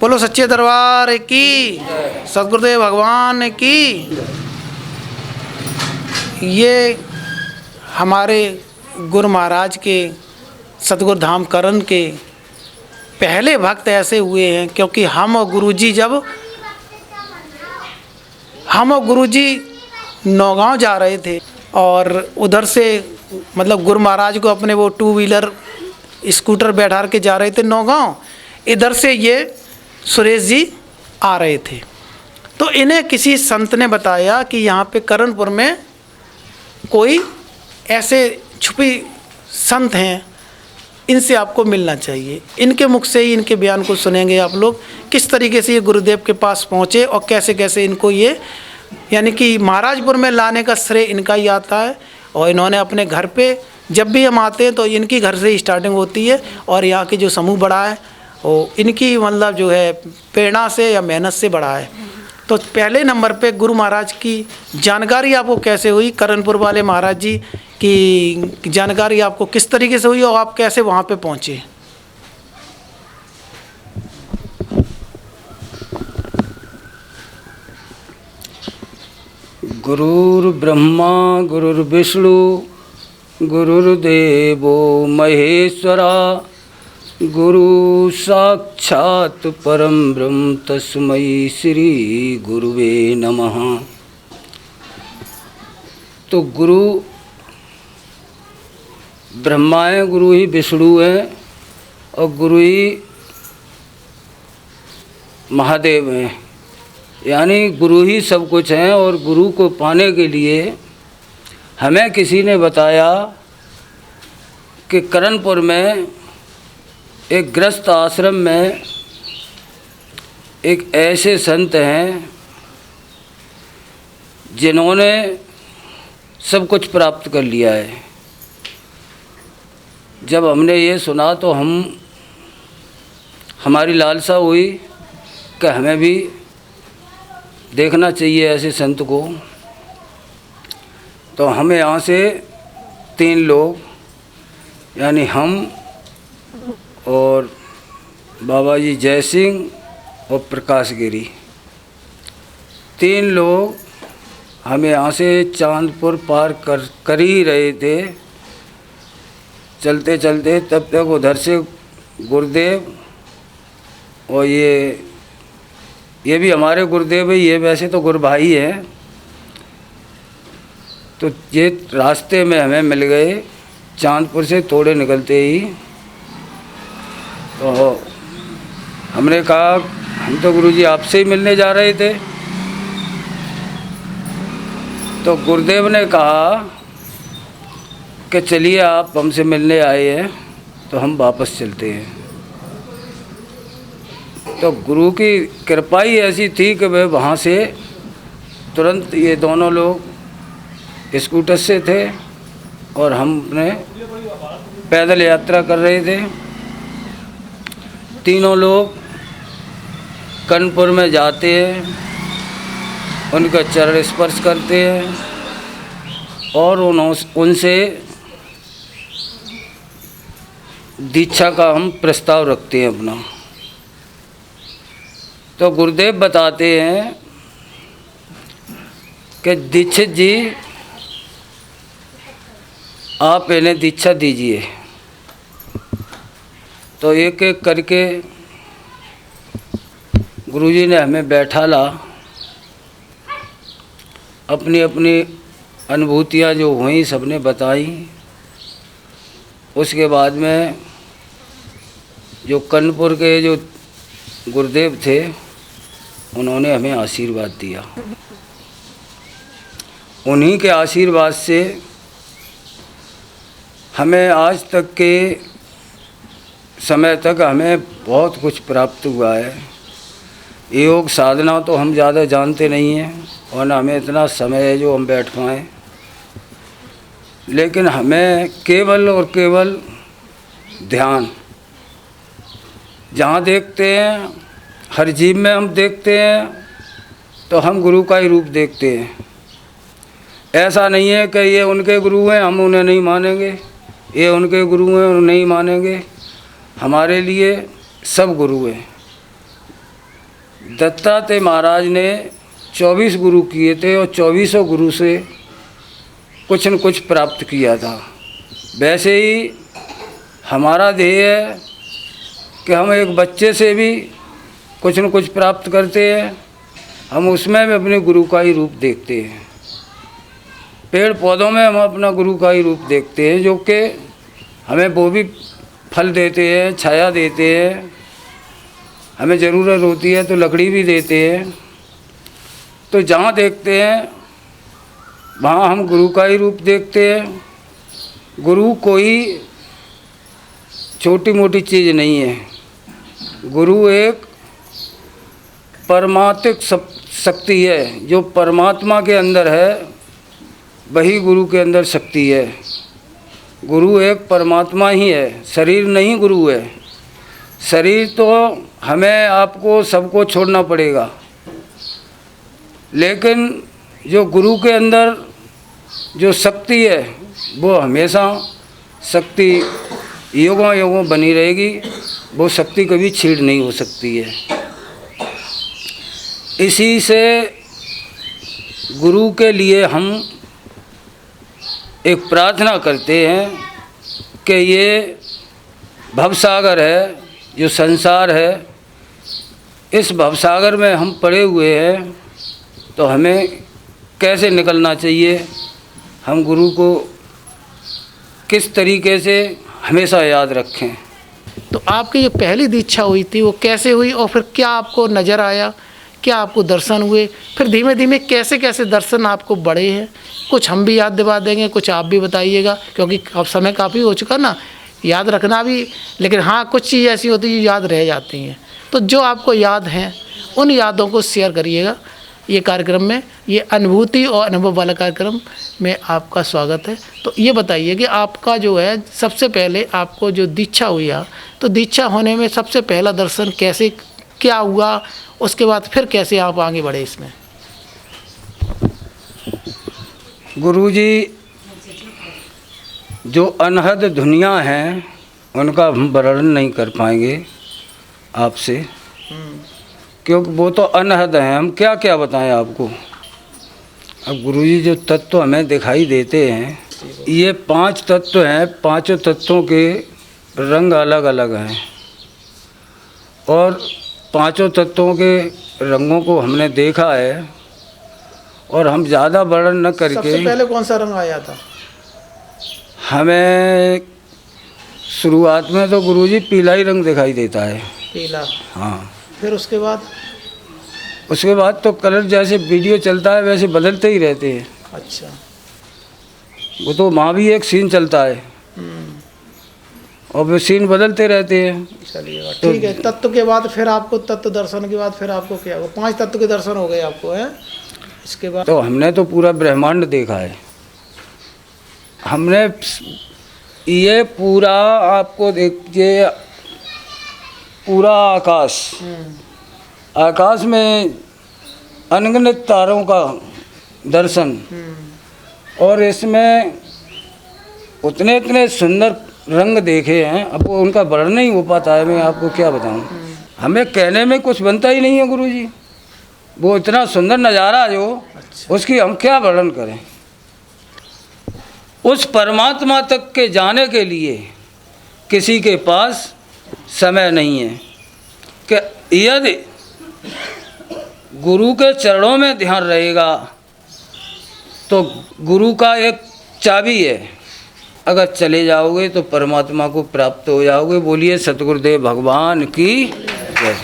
बोलो सच्चे दरबार की, सदगुरुदेव भगवान की। ये हमारे गुरु महाराज के सतगुरु धाम करण के पहले भक्त ऐसे हुए हैं, क्योंकि हम और गुरुजी नौगांव जा रहे थे और उधर से मतलब गुरु महाराज को अपने वो 2 व्हीलर स्कूटर बैठा के जा रहे थे नौगांव। इधर से ये सुरेश जी आ रहे थे, तो इन्हें किसी संत ने बताया कि यहाँ पे करणपुर में कोई ऐसे छुपी संत हैं, इनसे आपको मिलना चाहिए। इनके मुख से ही इनके बयान को सुनेंगे आप लोग, किस तरीके से ये गुरुदेव के पास पहुँचे और कैसे कैसे इनको ये यानी कि महाराजपुर में लाने का श्रेय इनका ही आता है। और इन्होंने अपने घर पे जब भी हम आते हैं तो इनकी घर से ही स्टार्टिंग होती है, और यहाँ के जो समूह बड़ा है वो इनकी मतलब जो है प्रेरणा से या मेहनत से बड़ा है। तो पहले नंबर पे गुरु महाराज की जानकारी आपको कैसे हुई, करणपुर वाले महाराज जी की जानकारी आपको किस तरीके से हुई और आप कैसे वहाँ पे पहुँचे? गुरुर्ब्रह्मा गुरुर्विष्णु गुरुर्देवो महेश्वरा, गुरु साक्षात् परम ब्रह्म तस्मै श्री गुरुवे नमः। तो गुरु ब्रह्मा है, गुरु ही विष्णु है और गुरु ही महादेव हैं, यानी गुरु ही सब कुछ हैं। और गुरु को पाने के लिए हमें किसी ने बताया कि करणपुर में एक गृहस्थ आश्रम में एक ऐसे संत हैं जिन्होंने सब कुछ प्राप्त कर लिया है। जब हमने ये सुना तो हमारी लालसा हुई कि हमें भी देखना चाहिए ऐसे संत को। तो हमें यहाँ से 3 लोग यानी हम और बाबा जी जय सिंह और प्रकाश गिरी, 3 लोग हमें यहाँ से चांदपुर पार कर ही रहे थे। चलते चलते तब तक उधर से गुरुदेव और ये भी हमारे गुरुदेव है, ये वैसे तो गुरु भाई हैं। तो ये रास्ते में हमें मिल गए चांदपुर से थोड़े निकलते ही। तो हमने कहा हम तो गुरुजी आपसे ही मिलने जा रहे थे। तो गुरुदेव ने कहा कि चलिए आप हमसे मिलने आए हैं तो हम वापस चलते हैं। तो गुरु की कृपा ही ऐसी थी कि वे वहाँ से तुरंत ये दोनों लोग स्कूटर से थे और हम अपने पैदल यात्रा कर रहे थे। तीनों लोग करणपुर में जाते हैं, उनका चरण स्पर्श करते हैं और उनसे दीक्षा का हम प्रस्ताव रखते हैं अपना। तो गुरुदेव बताते हैं कि दीक्षित जी आप इन्हें दीक्षा दीजिए। तो एक एक करके गुरुजी ने हमें बैठाला, अपनी अपनी अनुभूतियाँ जो हुई सबने बताई। उसके बाद में जो कानपुर के जो गुरुदेव थे उन्होंने हमें आशीर्वाद दिया। उन्हीं के आशीर्वाद से हमें आज तक के समय तक हमें बहुत कुछ प्राप्त हुआ है। योग साधना तो हम ज़्यादा जानते नहीं हैं और ना हमें इतना समय है जो हम बैठ पाएँ, लेकिन हमें केवल और केवल ध्यान, जहाँ देखते हैं हर जीव में हम देखते हैं तो हम गुरु का ही रूप देखते हैं। ऐसा नहीं है कि ये उनके गुरु हैं हम उन्हें नहीं मानेंगे, ये उनके गुरु हैं उन्हें नहीं मानेंगे। हमारे लिए सब गुरु हैं। दत्तात्रेय महाराज ने 24 गुरु किए थे और 24 गुरु से कुछ न कुछ प्राप्त किया था। वैसे ही हमारा ध्येय है कि हम एक बच्चे से भी कुछ न कुछ प्राप्त करते हैं। हम उसमें भी अपने गुरु का ही रूप देखते हैं। पेड़ पौधों में हम अपना गुरु का ही रूप देखते हैं, जो कि हमें वो भी फल देते हैं, छाया देते हैं, हमें ज़रूरत होती है तो लकड़ी भी देते हैं। तो जहाँ देखते हैं वहाँ हम गुरु का ही रूप देखते हैं। गुरु कोई छोटी मोटी चीज़ नहीं है। गुरु एक परमात्मिक शक्ति है। जो परमात्मा के अंदर है वही गुरु के अंदर शक्ति है। गुरु एक परमात्मा ही है, शरीर नहीं गुरु है। शरीर तो हमें आपको सबको छोड़ना पड़ेगा, लेकिन जो गुरु के अंदर जो शक्ति है वो हमेशा शक्ति युगों युगों बनी रहेगी। वो शक्ति कभी छीड़ नहीं हो सकती है। इसी से गुरु के लिए हम एक प्रार्थना करते हैं कि ये भवसागर है, जो संसार है, इस भवसागर में हम पड़े हुए हैं, तो हमें कैसे निकलना चाहिए, हम गुरु को किस तरीके से हमेशा याद रखें। तो आपकी जो पहली दीक्षा हुई थी वो कैसे हुई, और फिर क्या आपको नज़र आया, क्या आपको दर्शन हुए, फिर धीमे धीमे कैसे कैसे दर्शन आपको बढ़े हैं? कुछ हम भी याद दिवा देंगे, कुछ आप भी बताइएगा, क्योंकि अब समय काफ़ी हो चुका ना, याद रखना भी, लेकिन हाँ कुछ चीज़ ऐसी होती है जो याद रह जाती हैं। तो जो आपको याद हैं उन यादों को शेयर करिएगा। ये कार्यक्रम में, ये अनुभूति और अनुभव वाला कार्यक्रम में आपका स्वागत है। तो ये बताइए कि आपका जो है सबसे पहले आपको जो दीक्षा हुई है, तो दीक्षा होने में सबसे पहला दर्शन कैसे क्या हुआ, उसके बाद फिर कैसे आप आगे बढ़े इसमें? गुरुजी जो अनहद दुनिया हैं उनका हम वर्णन नहीं कर पाएंगे आपसे, क्योंकि वो तो अनहद हैं। हम क्या क्या बताएं आपको। अब गुरुजी जो तत्व हमें दिखाई देते हैं, ये 5 तत्व हैं। 5 तत्वों के रंग अलग अलग हैं, और 5 तत्वों के रंगों को हमने देखा है, और हम ज़्यादा वर्णन न करके। सबसे पहले कौन सा रंग आया था? हमें शुरुआत में तो गुरुजी पीला ही रंग दिखाई देता है। पीला? हाँ। फिर उसके बाद तो कलर जैसे वीडियो चलता है वैसे बदलते ही रहते हैं। अच्छा। वो तो वहाँ भी एक सीन चलता है और वो सीन बदलते रहते हैं। चलिएगा, ठीक है। तत्व के बाद फिर आपको, तत्व दर्शन के बाद फिर आपको क्या हुआ? 5 तत्व के दर्शन हो गए आपको, हैं? इसके बाद तो हमने तो पूरा ब्रह्मांड देखा है। हमने ये पूरा, आपको देखिए, पूरा आकाश, आकाश में अनगिनत तारों का दर्शन, और इसमें उतने इतने सुंदर रंग देखे हैं। अब वो उनका वर्णन नहीं हो पाता है, मैं आपको क्या बताऊं। हमें कहने में कुछ बनता ही नहीं है गुरुजी। वो इतना सुंदर नज़ारा जो, उसकी हम क्या वर्णन करें। उस परमात्मा तक के जाने के लिए किसी के पास समय नहीं है। कि यदि गुरु के चरणों में ध्यान रहेगा तो गुरु का एक चाबी है, अगर चले जाओगे तो परमात्मा को प्राप्त हो जाओगे। बोलिए सतगुरुदेव भगवान की जय।